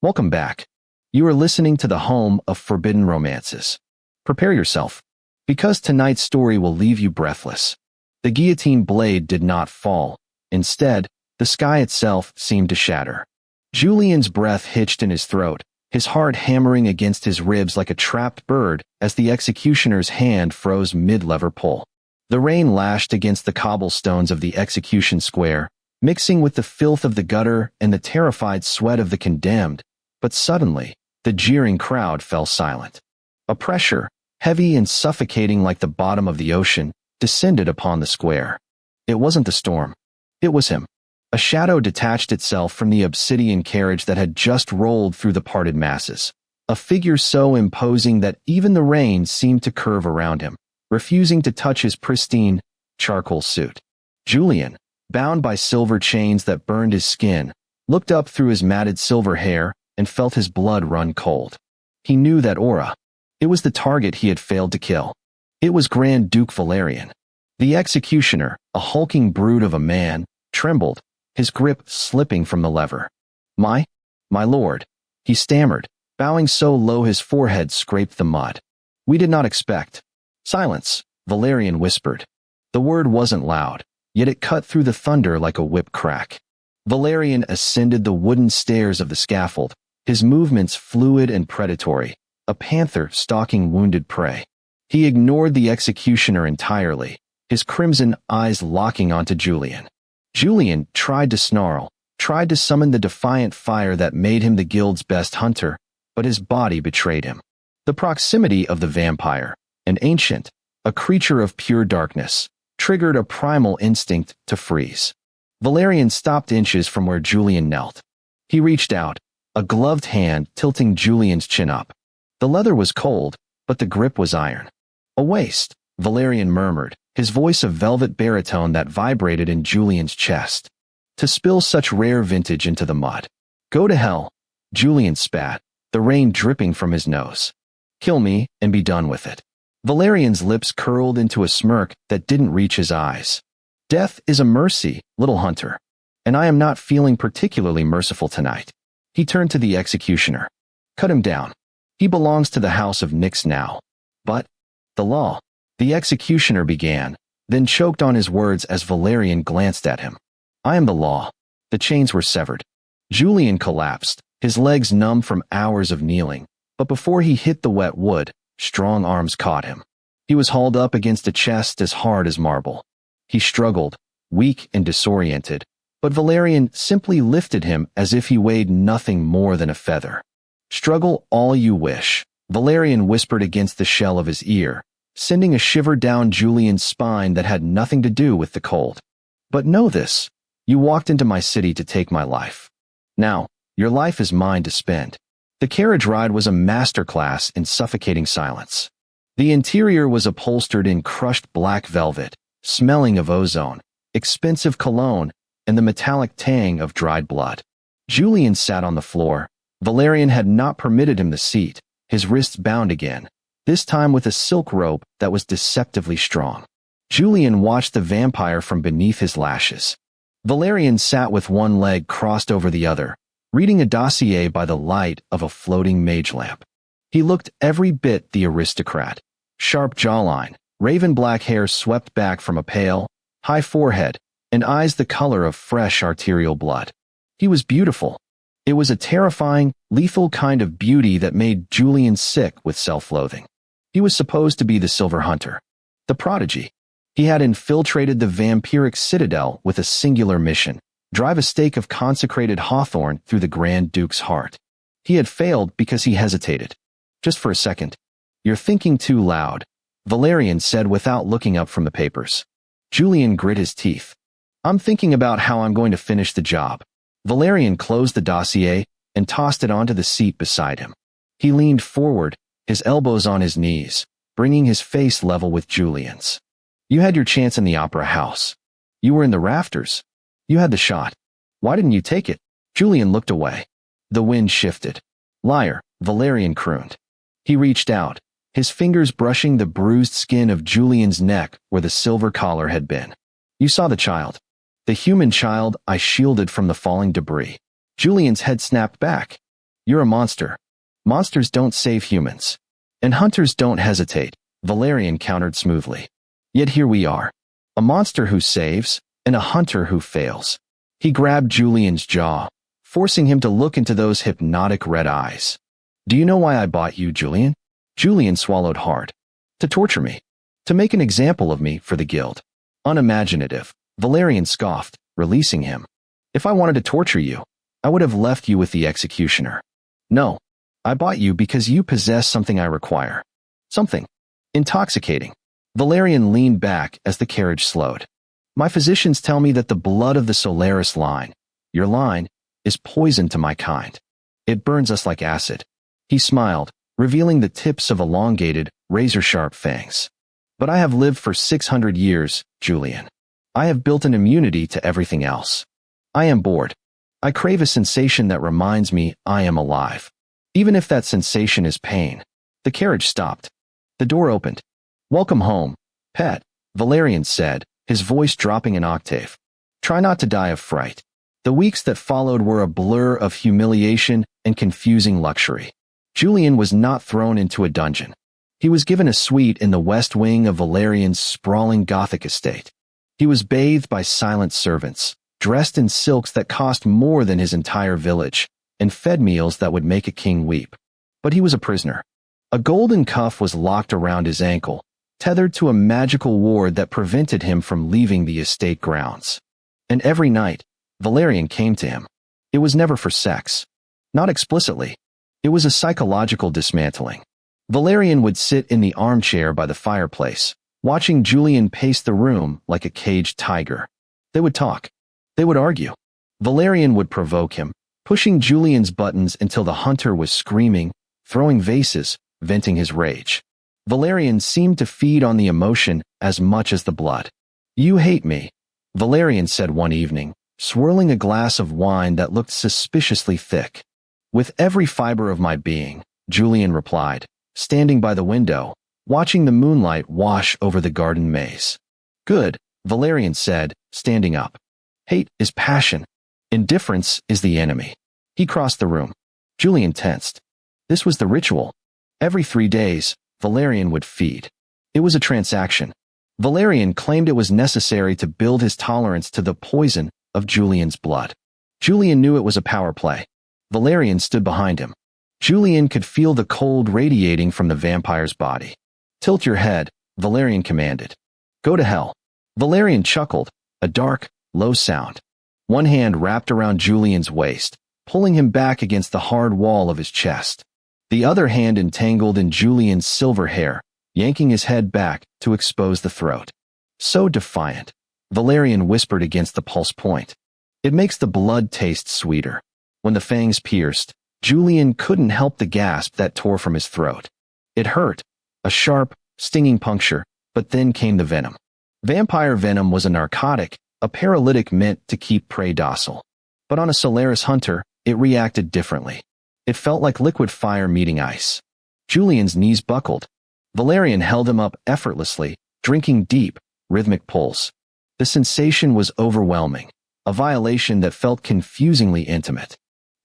Welcome back. You are listening to the home of forbidden romances. Prepare yourself, because tonight's story will leave you breathless. The guillotine blade did not fall. Instead, the sky itself seemed to shatter. Julian's breath hitched in his throat, his heart hammering against his ribs like a trapped bird as the executioner's hand froze mid-lever pull. The rain lashed against the cobblestones of the execution square, mixing with the filth of the gutter and the terrified sweat of the condemned, but suddenly, the jeering crowd fell silent. A pressure, heavy and suffocating like the bottom of the ocean, descended upon the square. It wasn't the storm. It was him. A shadow detached itself from the obsidian carriage that had just rolled through the parted masses. A figure so imposing that even the rain seemed to curve around him, refusing to touch his pristine, charcoal suit. Julian, bound by silver chains that burned his skin, looked up through his matted silver hair and felt his blood run cold. He knew that aura. It was the target he had failed to kill. It was Grand Duke Valerian. The executioner, a hulking brute of a man, trembled, his grip slipping from the lever. My lord, he stammered, bowing so low his forehead scraped the mud. We did not expect. Silence, Valerian whispered. The word wasn't loud, yet it cut through the thunder like a whip crack. Valerian ascended the wooden stairs of the scaffold, his movements fluid and predatory, a panther stalking wounded prey. He ignored the executioner entirely, his crimson eyes locking onto Julian. Julian tried to snarl, tried to summon the defiant fire that made him the guild's best hunter, but his body betrayed him. The proximity of the vampire, an ancient, a creature of pure darkness, triggered a primal instinct to freeze. Valerian stopped inches from where Julian knelt. He reached out, a gloved hand tilting Julian's chin up. The leather was cold, but the grip was iron. A waste, Valerian murmured, his voice a velvet baritone that vibrated in Julian's chest. To spill such rare vintage into the mud. Go to hell, Julian spat, the rain dripping from his nose. Kill me and be done with it. Valerian's lips curled into a smirk that didn't reach his eyes. Death is a mercy, little hunter, and I am not feeling particularly merciful tonight. He turned to the executioner. Cut him down. He belongs to the house of Nyx now. But the law. The executioner began, then choked on his words as Valerian glanced at him. I am the law. The chains were severed. Julian collapsed, his legs numb from hours of kneeling, but before he hit the wet wood, strong arms caught him. He was hauled up against a chest as hard as marble. He struggled, weak and disoriented, but Valerian simply lifted him as if he weighed nothing more than a feather. Struggle all you wish, Valerian whispered against the shell of his ear, sending a shiver down Julian's spine that had nothing to do with the cold. But know this, you walked into my city to take my life. Now, your life is mine to spend. The carriage ride was a masterclass in suffocating silence. The interior was upholstered in crushed black velvet, smelling of ozone, expensive cologne, and the metallic tang of dried blood. Julian sat on the floor. Valerian had not permitted him the seat, his wrists bound again, this time with a silk rope that was deceptively strong. Julian watched the vampire from beneath his lashes. Valerian sat with one leg crossed over the other, reading a dossier by the light of a floating mage lamp. He looked every bit the aristocrat. Sharp jawline, raven black hair swept back from a pale, high forehead, and eyes the color of fresh arterial blood. He was beautiful. It was a terrifying, lethal kind of beauty that made Julian sick with self-loathing. He was supposed to be the Silver Hunter, the prodigy. He had infiltrated the vampiric citadel with a singular mission: drive a stake of consecrated hawthorn through the Grand Duke's heart. He had failed because he hesitated. Just for a second. You're thinking too loud, Valerian said without looking up from the papers. Julian grit his teeth. I'm thinking about how I'm going to finish the job. Valerian closed the dossier and tossed it onto the seat beside him. He leaned forward, his elbows on his knees, bringing his face level with Julian's. You had your chance in the opera house. You were in the rafters. You had the shot. Why didn't you take it? Julian looked away. The wind shifted. Liar, Valerian crooned. He reached out, his fingers brushing the bruised skin of Julian's neck where the silver collar had been. You saw the child. The human child I shielded from the falling debris. Julian's head snapped back. You're a monster. Monsters don't save humans. And hunters don't hesitate, Valerian countered smoothly. Yet here we are. A monster who saves, and a hunter who fails. He grabbed Julian's jaw, forcing him to look into those hypnotic red eyes. Do you know why I bought you, Julian? Julian swallowed hard. To torture me. To make an example of me for the guild. Unimaginative, Valerian scoffed, releasing him. If I wanted to torture you, I would have left you with the executioner. No. I bought you because you possess something I require. Something. Intoxicating. Valerian leaned back as the carriage slowed. My physicians tell me that the blood of the Solaris line, your line, is poison to my kind. It burns us like acid. He smiled, revealing the tips of elongated, razor-sharp fangs. But I have lived for 600 years, Julian. I have built an immunity to everything else. I am bored. I crave a sensation that reminds me I am alive. Even if that sensation is pain. The carriage stopped. The door opened. Welcome home, pet, Valerian said, his voice dropping an octave. Try not to die of fright. The weeks that followed were a blur of humiliation and confusing luxury. Julian was not thrown into a dungeon. He was given a suite in the west wing of Valerian's sprawling Gothic estate. He was bathed by silent servants, dressed in silks that cost more than his entire village, and fed meals that would make a king weep. But he was a prisoner. A golden cuff was locked around his ankle, tethered to a magical ward that prevented him from leaving the estate grounds. And every night, Valerian came to him. It was never for sex. Not explicitly. It was a psychological dismantling. Valerian would sit in the armchair by the fireplace, watching Julian pace the room like a caged tiger. They would talk. They would argue. Valerian would provoke him, pushing Julian's buttons until the hunter was screaming, throwing vases, venting his rage. Valerian seemed to feed on the emotion as much as the blood. You hate me, Valerian said one evening, swirling a glass of wine that looked suspiciously thick. With every fiber of my being, Julian replied, standing by the window, watching the moonlight wash over the garden maze. Good, Valerian said, standing up. Hate is passion. Indifference is the enemy. He crossed the room. Julian tensed. This was the ritual. Every 3 days, Valerian would feed. It was a transaction. Valerian claimed it was necessary to build his tolerance to the poison of Julian's blood. Julian knew it was a power play. Valerian stood behind him. Julian could feel the cold radiating from the vampire's body. Tilt your head, Valerian commanded. Go to hell. Valerian chuckled, a dark, low sound. One hand wrapped around Julian's waist, pulling him back against the hard wall of his chest. The other hand entangled in Julian's silver hair, yanking his head back to expose the throat. So defiant, Valerian whispered against the pulse point. It makes the blood taste sweeter. When the fangs pierced, Julian couldn't help the gasp that tore from his throat. It hurt, a sharp, stinging puncture, but then came the venom. Vampire venom was a narcotic, a paralytic meant to keep prey docile. But on a Solaris hunter, it reacted differently. It felt like liquid fire meeting ice. Julian's knees buckled. Valerian held him up effortlessly, drinking deep, rhythmic pulls. The sensation was overwhelming, a violation that felt confusingly intimate.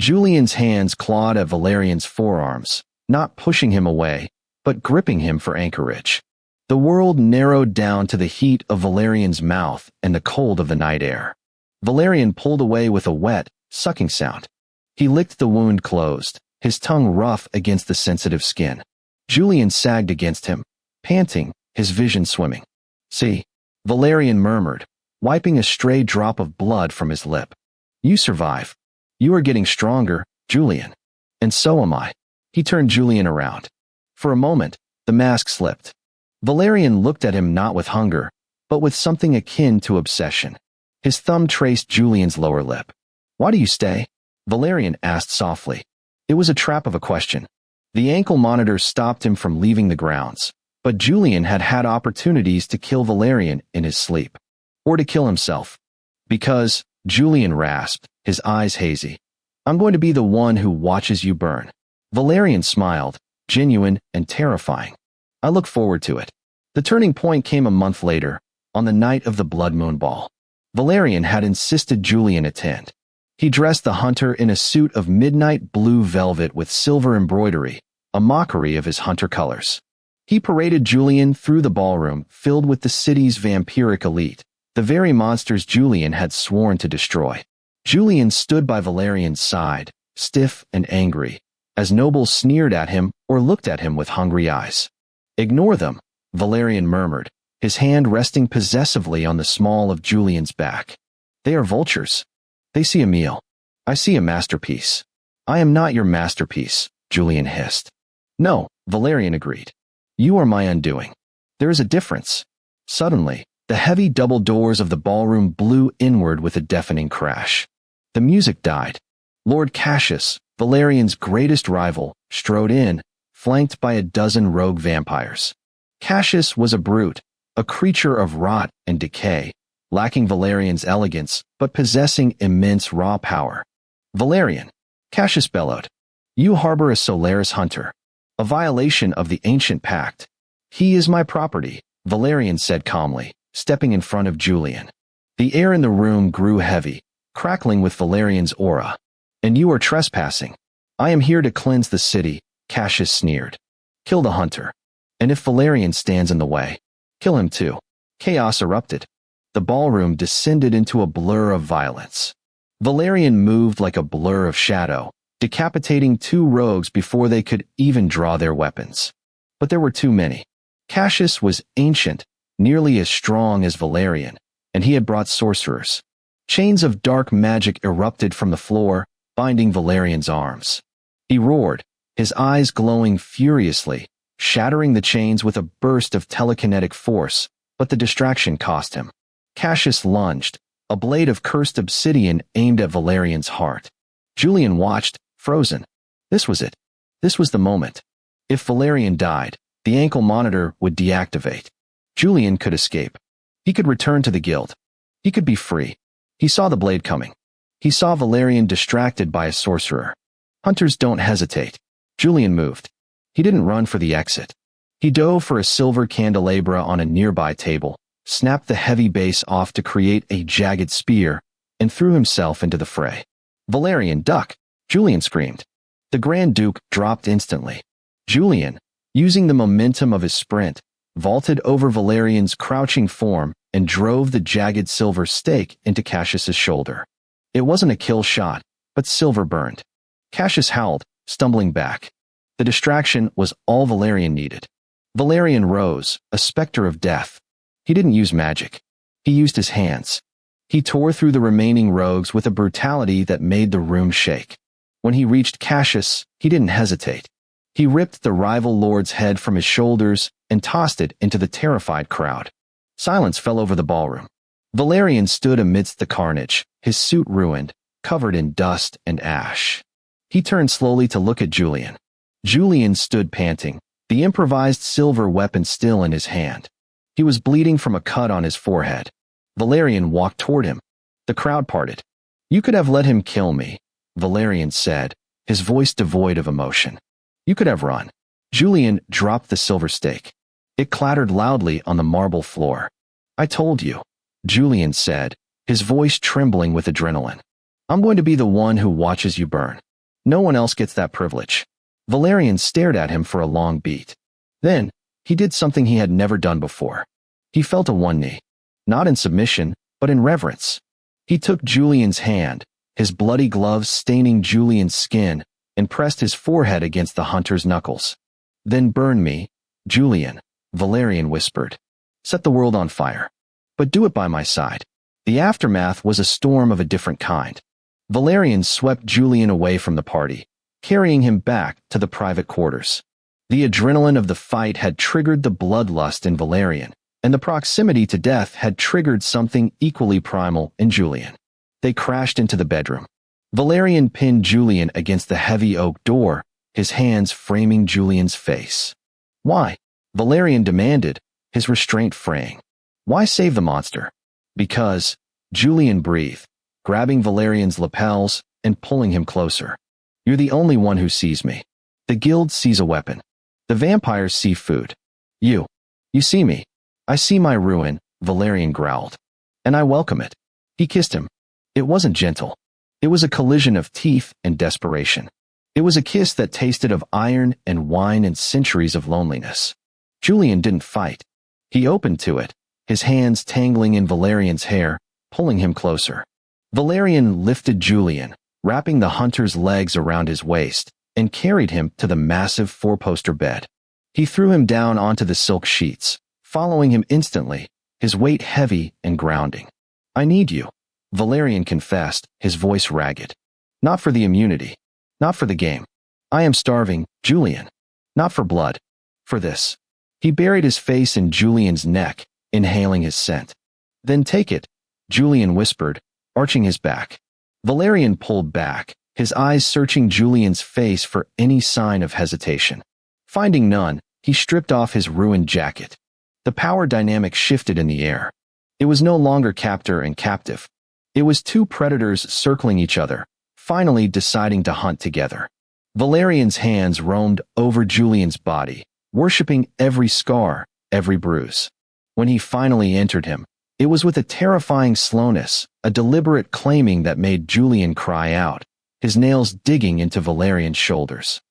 Julian's hands clawed at Valerian's forearms, not pushing him away, but gripping him for anchorage. The world narrowed down to the heat of Valerian's mouth and the cold of the night air. Valerian pulled away with a wet, sucking sound. He licked the wound closed, his tongue rough against the sensitive skin. Julian sagged against him, panting, his vision swimming. See, Valerian murmured, wiping a stray drop of blood from his lip. You survive. You are getting stronger, Julian. And so am I. He turned Julian around. For a moment, the mask slipped. Valerian looked at him not with hunger, but with something akin to obsession. His thumb traced Julian's lower lip. Why do you stay? Valerian asked softly. It was a trap of a question. The ankle monitor stopped him from leaving the grounds, but Julian had had opportunities to kill Valerian in his sleep. Or to kill himself. Because, Julian rasped, his eyes hazy. I'm going to be the one who watches you burn. Valerian smiled, genuine and terrifying. I look forward to it. The turning point came a month later, on the night of the Blood Moon Ball. Valerian had insisted Julian attend. He dressed the hunter in a suit of midnight blue velvet with silver embroidery, a mockery of his hunter colors. He paraded Julian through the ballroom filled with the city's vampiric elite, the very monsters Julian had sworn to destroy. Julian stood by Valerian's side, stiff and angry, as nobles sneered at him or looked at him with hungry eyes. "Ignore them," Valerian murmured, his hand resting possessively on the small of Julian's back. "They are vultures. They see a meal. I see a masterpiece." "I am not your masterpiece," Julian hissed. "No," Valerian agreed. "You are my undoing. There is a difference." Suddenly, the heavy double doors of the ballroom blew inward with a deafening crash. The music died. Lord Cassius, Valerian's greatest rival, strode in, flanked by a dozen rogue vampires. Cassius was a brute, a creature of rot and decay, lacking Valerian's elegance, but possessing immense raw power. "Valerian," Cassius bellowed, "you harbor a Solaris hunter, a violation of the ancient pact." "He is my property," Valerian said calmly, stepping in front of Julian. The air in the room grew heavy, crackling with Valerian's aura. "And you are trespassing." "I am here to cleanse the city," Cassius sneered. "Kill the hunter. And if Valerian stands in the way, kill him too." Chaos erupted. The ballroom descended into a blur of violence. Valerian moved like a blur of shadow, decapitating two rogues before they could even draw their weapons. But there were too many. Cassius was ancient, nearly as strong as Valerian, and he had brought sorcerers. Chains of dark magic erupted from the floor, binding Valerian's arms. He roared, his eyes glowing furiously, shattering the chains with a burst of telekinetic force, but the distraction cost him. Cassius lunged, a blade of cursed obsidian aimed at Valerian's heart. Julian watched, frozen. This was it. This was the moment. If Valerian died, the ankle monitor would deactivate. Julian could escape. He could return to the guild. He could be free. He saw the blade coming. He saw Valerian distracted by a sorcerer. Hunters don't hesitate. Julian moved. He didn't run for the exit. He dove for a silver candelabra on a nearby table, snapped the heavy base off to create a jagged spear, and threw himself into the fray. "Valerian, duck!" Julian screamed. The Grand Duke dropped instantly. Julian, using the momentum of his sprint, vaulted over Valerian's crouching form and drove the jagged silver stake into Cassius's shoulder. It wasn't a kill shot, but silver burned. Cassius howled, stumbling back. The distraction was all Valerian needed. Valerian rose, a specter of death. He didn't use magic. He used his hands. He tore through the remaining rogues with a brutality that made the room shake. When he reached Cassius, he didn't hesitate. He ripped the rival lord's head from his shoulders and tossed it into the terrified crowd. Silence fell over the ballroom. Valerian stood amidst the carnage, his suit ruined, covered in dust and ash. He turned slowly to look at Julian. Julian stood panting, the improvised silver weapon still in his hand. He was bleeding from a cut on his forehead. Valerian walked toward him. The crowd parted. "You could have let him kill me," Valerian said, his voice devoid of emotion. "You could have run." Julian dropped the silver stake. It clattered loudly on the marble floor. "I told you," Julian said, his voice trembling with adrenaline. "I'm going to be the one who watches you burn. No one else gets that privilege." Valerian stared at him for a long beat. Then, he did something he had never done before. He fell to one knee, not in submission, but in reverence. He took Julian's hand, his bloody gloves staining Julian's skin, and pressed his forehead against the hunter's knuckles. "Then burn me, Julian," Valerian whispered. "Set the world on fire. But do it by my side." The aftermath was a storm of a different kind. Valerian swept Julian away from the party, carrying him back to the private quarters. The adrenaline of the fight had triggered the bloodlust in Valerian, and the proximity to death had triggered something equally primal in Julian. They crashed into the bedroom. Valerian pinned Julian against the heavy oak door, his hands framing Julian's face. "Why?" Valerian demanded, his restraint fraying. "Why save the monster?" "Because," Julian breathed, grabbing Valerian's lapels and pulling him closer. "You're the only one who sees me. The guild sees a weapon. The vampires see food. You see me. I see my ruin," Valerian growled. "And I welcome it." He kissed him. It wasn't gentle. It was a collision of teeth and desperation. It was a kiss that tasted of iron and wine and centuries of loneliness. Julian didn't fight. He opened to it, his hands tangling in Valerian's hair, pulling him closer. Valerian lifted Julian, wrapping the hunter's legs around his waist, and carried him to the massive four-poster bed. He threw him down onto the silk sheets, following him instantly, his weight heavy and grounding. "I need you," Valerian confessed, his voice ragged. "Not for the immunity. Not for the game. I am starving, Julian. Not for blood. For this." He buried his face in Julian's neck, inhaling his scent. "Then take it," Julian whispered, arching his back. Valerian pulled back, his eyes searching Julian's face for any sign of hesitation. Finding none, he stripped off his ruined jacket. The power dynamic shifted in the air. It was no longer captor and captive. It was two predators circling each other, finally deciding to hunt together. Valerian's hands roamed over Julian's body, worshipping every scar, every bruise. When he finally entered him, it was with a terrifying slowness, a deliberate claiming that made Julian cry out, his nails digging into Valerian's shoulders.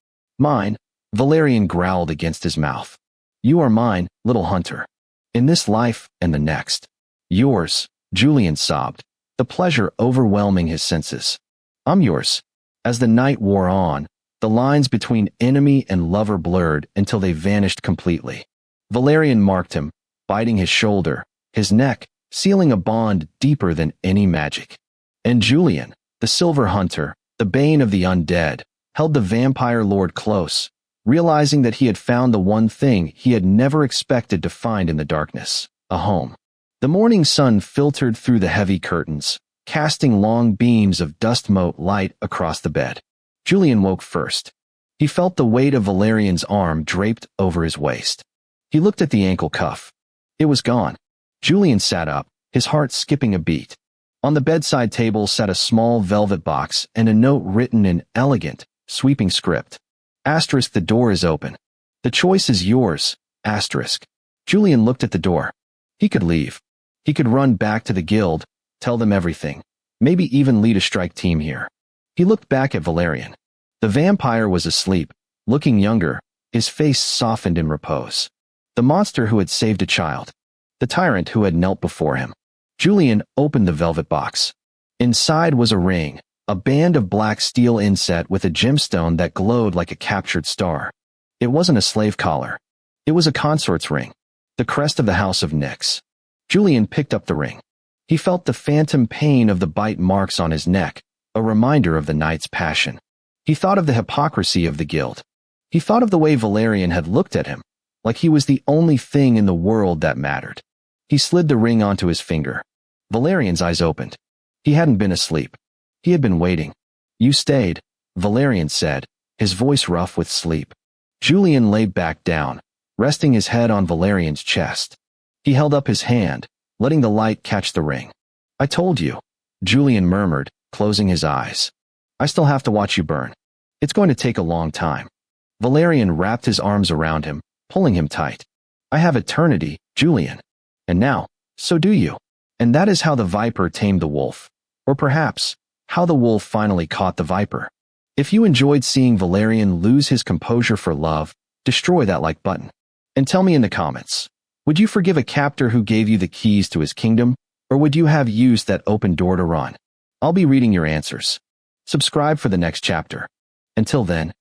"Mine," Valerian growled against his mouth. "You are mine, little hunter. In this life and the next." "Yours," Julian sobbed, the pleasure overwhelming his senses. "I'm yours." As the night wore on, the lines between enemy and lover blurred until they vanished completely. Valerian marked him, biting his shoulder, his neck, sealing a bond deeper than any magic. And Julian, the silver hunter, the bane of the undead, held the vampire lord close, realizing that he had found the one thing he had never expected to find in the darkness, a home. The morning sun filtered through the heavy curtains, casting long beams of dust-mote light across the bed. Julian woke first. He felt the weight of Valerian's arm draped over his waist. He looked at the ankle cuff. It was gone. Julian sat up, his heart skipping a beat. On the bedside table sat a small velvet box and a note written in elegant, sweeping script. Asterisk, the door is open. The choice is yours. Asterisk. Julian looked at the door. He could leave. He could run back to the guild, tell them everything, maybe even lead a strike team here. He looked back at Valerian. The vampire was asleep, looking younger, his face softened in repose. The monster who had saved a child. The tyrant who had knelt before him. Julian opened the velvet box. Inside was a ring, a band of black steel inset with a gemstone that glowed like a captured star. It wasn't a slave collar. It was a consort's ring, the crest of the House of Nyx. Julian picked up the ring. He felt the phantom pain of the bite marks on his neck, a reminder of the night's passion. He thought of the hypocrisy of the guild. He thought of the way Valerian had looked at him, like he was the only thing in the world that mattered. He slid the ring onto his finger. Valerian's eyes opened. He hadn't been asleep. He had been waiting. "You stayed," Valerian said, his voice rough with sleep. Julian lay back down, resting his head on Valerian's chest. He held up his hand, letting the light catch the ring. "I told you," Julian murmured, closing his eyes. "I still have to watch you burn. It's going to take a long time." Valerian wrapped his arms around him, pulling him tight. "I have eternity, Julian. And now, so do you." And that is how the viper tamed the wolf. Or perhaps, how the wolf finally caught the viper. If you enjoyed seeing Valerian lose his composure for love, destroy that like button. And tell me in the comments, would you forgive a captor who gave you the keys to his kingdom, or would you have used that open door to run? I'll be reading your answers. Subscribe for the next chapter. Until then,